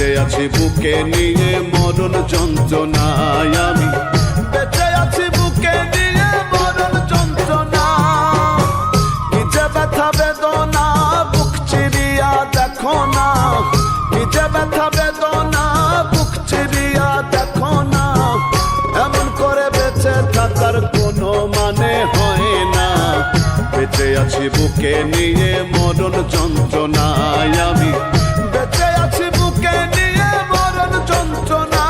বেঁচে আছি বুকে নিয়ে মরণ যন্ত্রণায় আমি বেঁচে আছি বুকে নিয়ে মরণ যন্ত্রণা কি যে ব্যথা বেদনা বুক চিরিয়া দেখো না কি যে ব্যথা বেদনা বুক চিরিয়া দেখো না এমন করে বেঁচে থাকার কোনো মানে হয় না বেঁচে আছি বুকে নিয়ে মরণ যন্ত্রণায় আমি বেঁচে আছি বুকে নিয়ে মরণ যন্ত্রণা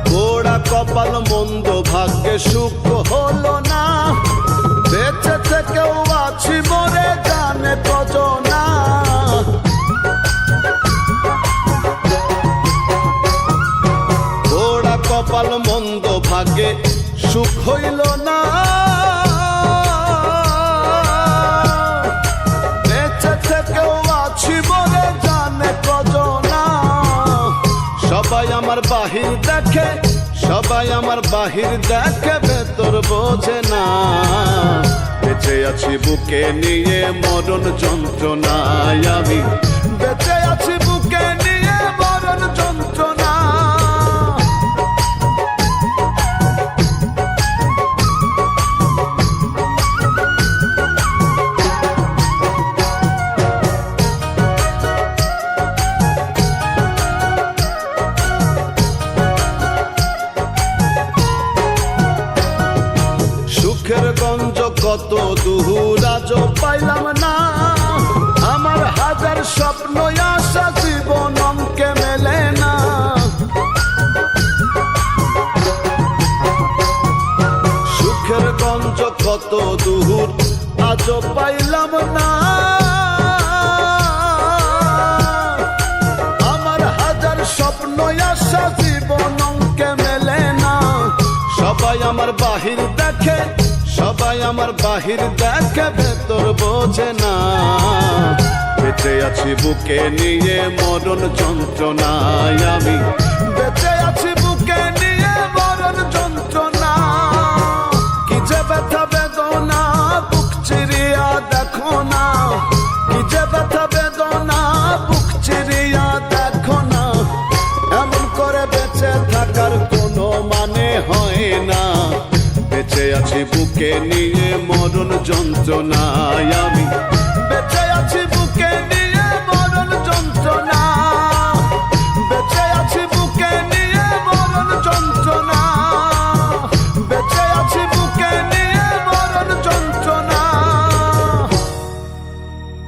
পোড়া কপাল মন্দ ভাগ্যে সুখ হলো না বেঁচে থেকেও আছি মরে জানে কজনা পোড়া কপাল মন্দ ভাগ্যে সুখ হইল না বেঁচে থেকেও আছি মরে জানে কজনা সবাই আমার বাহির দেখে সবাই আমার বাহির দেখে ভেতর বোঝে না বেঁচে আছি বুকে নিয়ে মরণ যন্ত্রণায় আমি বেঁচে আছি বুকে নিয়ে মরণ যন্ত্রণা সুখের গঞ্জ কত দূর আজও পাইলাম না আমার হাজার স্বপ্ন আশা জীবন অঙ্কে মেলে না সুখের গঞ্জ কত দূর আজও পাইলাম না আমার হাজার স্বপ্ন আশা জীবন অঙ্কে মেলে না সবাই আমার বাহির দেখে সবাই আমার বাহির দেখে ভেতর বোঝে না বেঁচে আছি বুকে নিয়ে মরণ যন্ত্রণায় আমি বেঁচে আছি বুকে নিয়ে মরণ যন্ত্রণা কি যে ব্যথা বেদনা বুক চিরিয়া দেখো না কি যে ব্যথা বেদনা বুক চিরিয়া দেখো না এমন করে বেঁচে থাকার কোনো মানে হয় না বেঁচে আছি বুকে নিয়ে মরণ যন্ত্রণায় আমি